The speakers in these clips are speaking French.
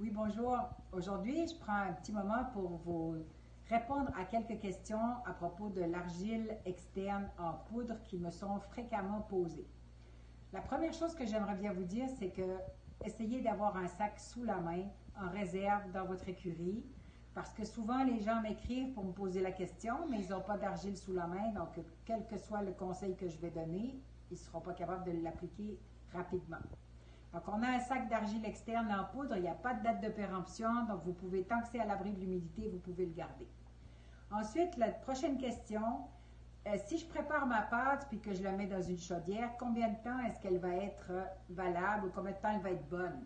Oui, bonjour. Aujourd'hui, je prends un petit moment pour vous répondre à quelques questions à propos de l'argile externe en poudre qui me sont fréquemment posées. La première chose que j'aimerais bien vous dire, c'est que essayez d'avoir un sac sous la main, en réserve dans votre écurie, parce que souvent les gens m'écrivent pour me poser la question, mais ils n'ont pas d'argile sous la main, donc quel que soit le conseil que je vais donner, ils ne seront pas capables de l'appliquer rapidement. Donc, on a un sac d'argile externe en poudre, il n'y a pas de date de péremption, donc vous pouvez, tant que c'est à l'abri de l'humidité, vous pouvez le garder. Ensuite, la prochaine question, si je prépare ma pâte puis que je la mets dans une chaudière, combien de temps est-ce qu'elle va être valable ou combien de temps elle va être bonne?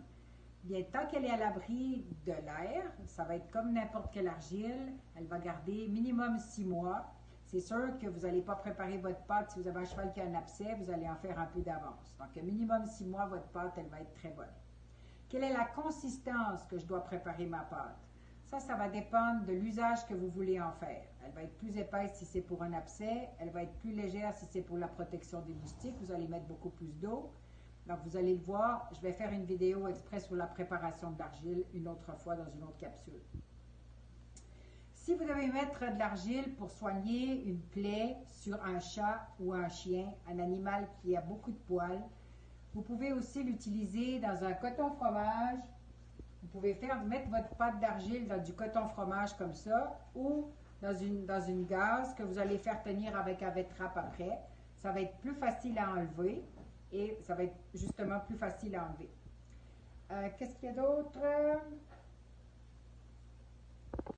Bien, tant qu'elle est à l'abri de l'air, ça va être comme n'importe quelle argile, elle va garder minimum 6 mois. C'est sûr que vous n'allez pas préparer votre pâte. Si vous avez un cheval qui a un abcès, vous allez en faire un peu d'avance. Donc, minimum 6 mois, votre pâte, elle va être très bonne. Quelle est la consistance que je dois préparer ma pâte? Ça va dépendre de l'usage que vous voulez en faire. Elle va être plus épaisse si c'est pour un abcès. Elle va être plus légère si c'est pour la protection des moustiques. Vous allez mettre beaucoup plus d'eau. Donc, vous allez le voir. Je vais faire une vidéo exprès sur la préparation de l'argile une autre fois dans une autre capsule. Si vous devez mettre de l'argile pour soigner une plaie sur un chat ou un chien, un animal qui a beaucoup de poils, vous pouvez aussi l'utiliser dans un coton fromage. Vous pouvez mettre votre pâte d'argile dans du coton fromage comme ça ou dans une gaze que vous allez faire tenir avec un wet-wrap après. Ça va être plus facile à enlever et ça va être justement plus facile à enlever. Qu'est-ce qu'il y a d'autre?